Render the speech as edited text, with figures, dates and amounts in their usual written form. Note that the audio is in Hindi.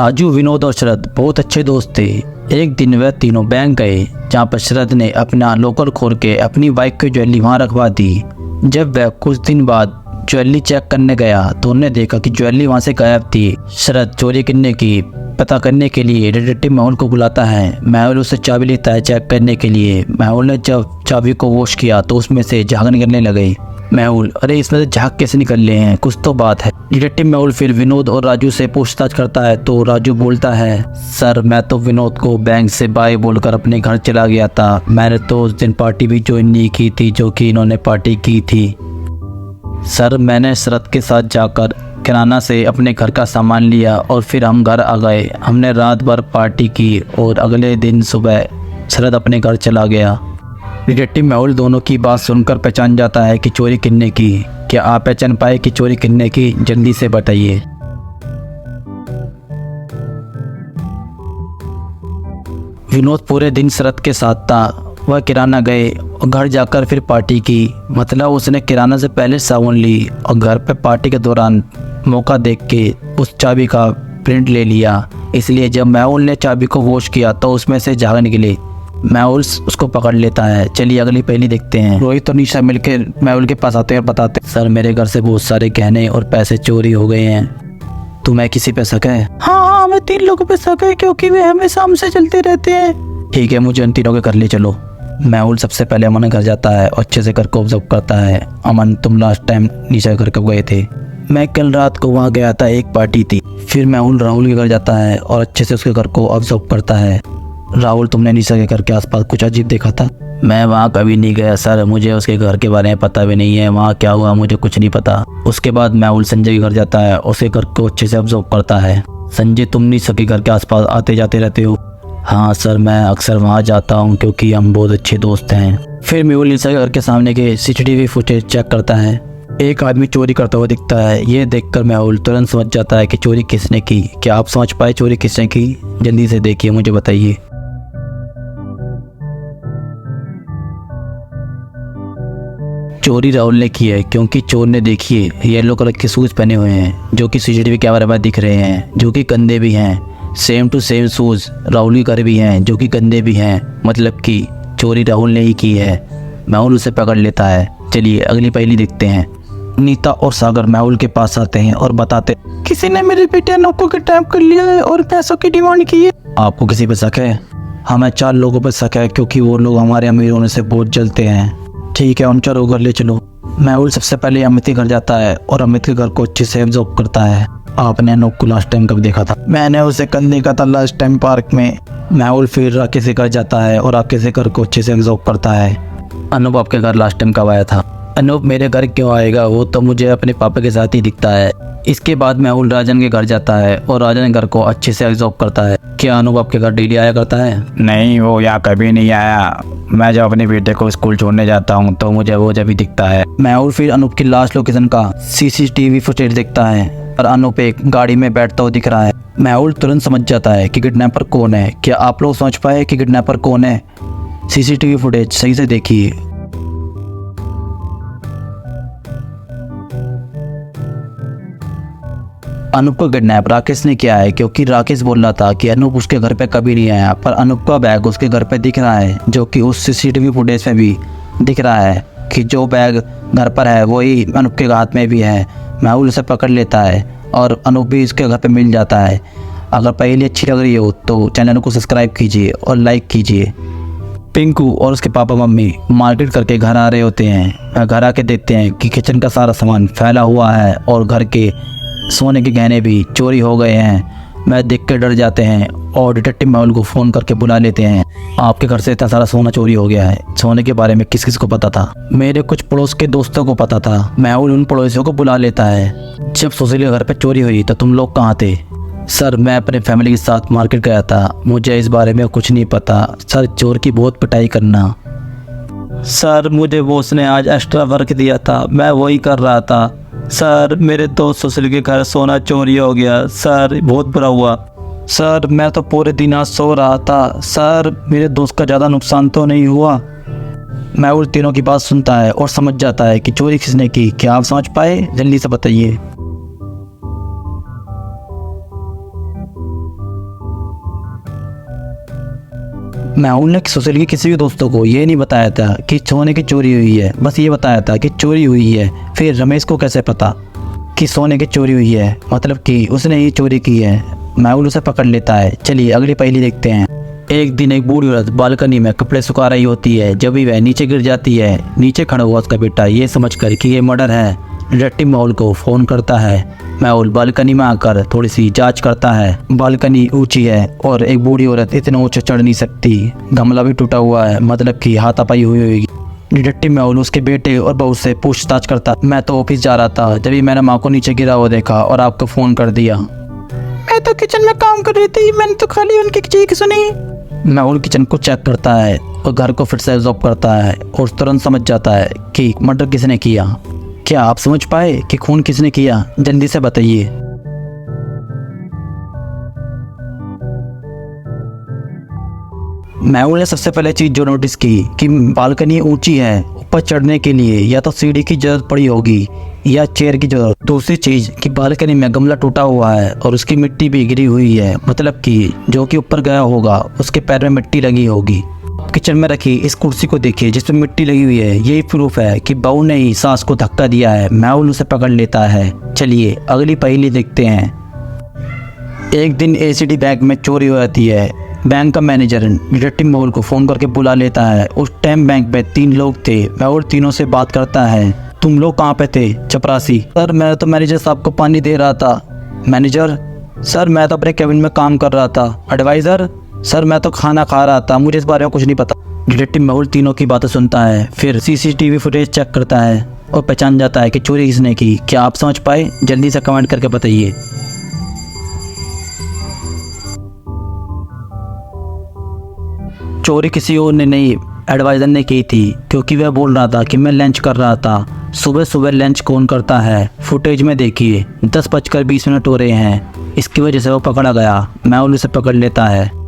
राजू, विनोद और शरद बहुत अच्छे दोस्त थे। एक दिन वह तीनों बैंक गए, जहाँ पर शरद ने अपना लॉकर खोल के अपनी बाइक की ज्वेलरी वहाँ रखवा दी। जब वह कुछ दिन बाद ज्वेलरी चेक करने गया तो उन्हें देखा कि ज्वेलरी वहाँ से गायब थी। शरद चोरी करने की पता करने के लिए डिटेक्टिव मेहुल को बुलाता है। मेहुल उससे चाबी लेता है चेक करने के लिए। मेहुल ने जब चाबी को वॉश किया तो उसमें से झाग निकलने लगे। मेहुल, अरे इसमें से झाग कैसे निकल रहे हैं, कुछ तो बात है। डिटेक्टिव मेहुल फिर विनोद और राजू से पूछताछ करता है तो राजू बोलता है, सर मैं तो विनोद को बैंक से बाय बोलकर अपने घर चला गया था। मैंने तो उस दिन पार्टी भी ज्वाइन नहीं की थी जो कि इन्होंने पार्टी की थी। सर मैंने शरद के साथ जाकर किराना से अपने घर का सामान लिया और फिर हम घर आ गए। हमने रात भर पार्टी की और अगले दिन सुबह शरद अपने घर चला गया। डिटेक्टिव मेहुल दोनों की बात सुनकर पहचान जाता है कि चोरी किसने की। क्या आप पहचान पाए कि चोरी किसने की? जल्दी से बताइए। विनोद पूरे दिन शरद के साथ था। वह किराना गए और घर जाकर फिर पार्टी की। मतलब उसने किराना से पहले साबुन ली और घर पे पार्टी के दौरान मौका देख के उस चाबी का प्रिंट ले लिया। इसलिए जब मेहुल ने चाबी को वॉश किया तो उसमें से झाग निकली। मेहुल उसको पकड़ लेता है। चलिए अगली पहेली देखते हैं। रोहित और निशा मिलकर मेहुल के पास आते हैं और बताते, सर मेरे घर से बहुत सारे गहने और पैसे चोरी हो गए हैं। तुम्हें किसी पे शक है? हाँ, हमें 3 लोगों पे शक है क्योंकि वे हमेशा हमसे चलते रहते हैं। ठीक है, मुझे उन तीनों के कर ले चलो। मेहुल सबसे पहले अमन के घर जाता है और अच्छे से घर को ऑब्जर्व करता है। अमन, तुम लास्ट टाइम निशा के घर कब गए थे? मैं कल रात को वहाँ गया था, एक पार्टी थी। फिर मेहुल राहुल के घर जाता है और अच्छे से उसके घर को ऑब्जर्व करता है। राहुल, तुमने निशा के घर के आसपास कुछ अजीब देखा था? मैं वहाँ कभी नहीं गया सर, मुझे उसके घर के बारे में पता भी नहीं है। वहाँ क्या हुआ मुझे कुछ नहीं पता। उसके बाद मेहुल संजय के घर जाता है और उसके घर को अच्छे से ऑब्जर्व करता है। संजय, तुम निशा के घर के आसपास आते जाते रहते हो? हाँ सर, मैं अक्सर वहाँ जाता हूँ क्योंकि हम बहुत अच्छे दोस्त हैं। फिर मेहुल निशा के घर के सामने के CCTV फुटेज चेक करता है। एक आदमी चोरी करता हुआ दिखता है। ये देखकर मेहुल तुरंत समझ जाता है कि चोरी किसने की। क्या आप समझ पाए चोरी किसने की? जल्दी से देखिए, मुझे बताइए। चोरी राहुल ने की है क्योंकि चोर ने, देखिए, येलो कलर के शूज पहने हुए हैं जो कि CCTV कैमरे में दिख रहे हैं, जो कि गंदे भी हैं। Same to same shoes Rahul के घर भी हैं जो कि गंदे भी हैं। मतलब कि चोरी राहुल ने ही की है। मेहुल उसे पकड़ लेता है। चलिए अगली पहेली देखते हैं। नीता और सागर मेहुल के पास आते हैं और बताते, किसी ने मेरे बेटे अनूप को किडनैप कर लिया है और पैसों की डिमांड की है। आपको किसी पे शक है? हमें 4 लोगों पर शक है क्योंकि वो लोग हमारे अमीर होने से बहुत जलते हैं। ठीक है, उन 4 घर ले चलो। मेहुल सबसे पहले अमित के घर जाता है और अमित के घर को अच्छे से ऑब्जर्व करता है। आपने अनूप को लास्ट टाइम कब देखा था? मैंने उसे कल देखा था, लास्ट टाइम पार्क में। मेहुल फिर राकेश के घर जाता है और राकेश के घर को अच्छे से ऑब्जर्व करता है। अनूप आपके घर लास्ट टाइम कब आया था? अनूप मेरे घर क्यों आएगा, वो तो मुझे अपने पापा के साथ ही दिखता है। इसके बाद मेहुल राजन के घर जाता है और राजन घर को अच्छे से ऑब्जर्व करता है। क्या अनूप आपके घर डेली आया करता है? नहीं, वो यहाँ कभी नहीं आया। मैं जब अपने बेटे को स्कूल छोड़ने जाता हूँ तो मुझे वो जब ही दिखता है। मेहुल फिर अनूप की लास्ट लोकेशन का CCTV फुटेज देखता है और अनूप एक गाड़ी में बैठता हुआ दिख रहा है। मेहुल तुरंत समझ जाता है कि किडनैपर कौन है। क्या आप लोग समझ पाए कि किडनैपर कौन है? CCTV फुटेज सही से देखिए। अनूप को किडनैप राकेश ने किया है क्योंकि राकेश बोल रहा था कि अनूप उसके घर पे कभी नहीं आया, पर अनूप का बैग उसके घर पे दिख रहा है, जो कि उस CCTV फुटेज में भी दिख रहा है कि जो बैग घर पर है वही अनूप के हाथ में भी है। मेहुल उसे पकड़ लेता है और अनूप भी इसके घर पे मिल जाता है। अगर पहले अच्छी लग रही हो तो चैनल को सब्सक्राइब कीजिए और लाइक कीजिए। पिंकू और उसके पापा मम्मी मार्केट करके घर आ रहे होते हैं। घर आके देखते हैं कि किचन का सारा सामान फैला हुआ है और घर के सोने के गहने भी चोरी हो गए हैं। मैं देख कर डर जाते हैं और डिटेक्टिव मेहुल को फ़ोन करके बुला लेते हैं। आपके घर से इतना सारा सोना चोरी हो गया है, सोने के बारे में किस किस को पता था? मेरे कुछ पड़ोस के दोस्तों को पता था। मेहुल उन पड़ोसियों को बुला लेता है। जब सुशील के घर पर चोरी हुई तो तुम लोग कहाँ थे? सर मैं अपने फैमिली के साथ मार्केट गया था, मुझे इस बारे में कुछ नहीं पता। सर चोर की बहुत पिटाई करना। सर मुझे बॉस ने आज एक्स्ट्रा वर्क दिया था, मैं वही कर रहा था। सर मेरे दोस्त सुशील के घर सोना चोरी हो गया। सर बहुत बुरा हुआ। सर मैं तो पूरे दिन आज सो रहा था। सर मेरे दोस्त का ज़्यादा नुकसान तो नहीं हुआ। मेहुल तीनों की बात सुनता है और समझ जाता है कि चोरी किसने की। क्या आप समझ पाए? जल्दी से बताइए। मेहुल ने सुशील के किसी भी दोस्तों को ये नहीं बताया था कि सोने की चोरी हुई है, बस ये बताया था कि चोरी हुई है। फिर रमेश को कैसे पता कि सोने की चोरी हुई है, मतलब कि उसने ही चोरी की है। मेहुल उसे पकड़ लेता है। चलिए अगली पहेली देखते हैं। एक दिन एक बूढ़ी औरत बालकनी में कपड़े सुखा रही होती है। जब भी वह नीचे गिर जाती है, नीचे खड़ा हुआ उसका बेटा ये समझकर कि ये मर्डर है, डिटेक्टिव मेहुल को फ़ोन करता है। मेहुल बालकनी में आकर थोड़ी सी जांच करता है। बालकनी ऊंची है और एक बूढ़ी औरत इतना ऊंचा चढ़ नहीं सकती। गमला भी टूटा हुआ है, मतलब कि हाथापाई हुई होगी। डिटेक्टिव मेहुल उसके बेटे और बहू से पूछताछ करता। मैं तो ऑफिस जा रहा था, जब भी मैंने माँ को नीचे गिरा हुआ देखा और आपको फ़ोन कर दिया। मैं तो किचन में काम कर रही थी, मैंने तो खाली उनकी चीख सुनी। मेहुल किचन को चेक करता है और घर को फिर से ऑब्जर्व करता है और तुरंत समझ जाता है कि मर्डर किसने किया। क्या आप समझ पाए कि खून किसने किया? जल्दी से बताइए। मेहुल ने सबसे पहले चीज़ जो नोटिस की कि बालकनी ऊंची है, ऊपर चढ़ने के लिए या तो सीढ़ी की जरूरत पड़ी होगी या चेयर की जरूरत। दूसरी चीज़ कि बालकनी में गमला टूटा हुआ है और उसकी मिट्टी भी गिरी हुई है, मतलब कि जो कि ऊपर गया होगा उसके पैर में मिट्टी लगी होगी। किचन में रखी इस कुर्सी को देखिए जिसमें मिट्टी लगी हुई है, यही प्रूफ है कि बहू ने ही सास को धक्का दिया है। मेहुल उसे पकड़ लेता है। चलिए अगली पहेली देखते हैं। एक दिन एसीडी बैंक में चोरी हो जाती है। बैंक का मैनेजर डिटेक्टिव मेहुल को फ़ोन करके बुला लेता है। उस टाइम बैंक में 3 लोग थे। मेहुल तीनों से बात करता है। तुम लोग कहाँ पे थे? चपरासी। सर मैं तो मैनेजर साहब को पानी दे रहा था। मैनेजर सर मैं तो अपने केबिन में काम कर रहा था। एडवाइज़र सर मैं तो खाना खा रहा था, मुझे इस बारे में कुछ नहीं पता। डिटेक्टिव मेहुल तीनों की बातें सुनता है, फिर सीसीटीवी फुटेज चेक करता है और पहचान जाता है कि चोरी किसने की। क्या आप समझ पाए? जल्दी से कमेंट करके बताइए। चोरी किसी और ने नहीं, एडवाइज़र ने की थी, क्योंकि वह बोल रहा था कि मैं लंच कर रहा था। सुबह सुबह लंच कौन करता है? फुटेज में देखिए 10:20 हो रहे हैं। इसकी वजह से वो पकड़ा गया। मेहुल उसे पकड़ लेता है।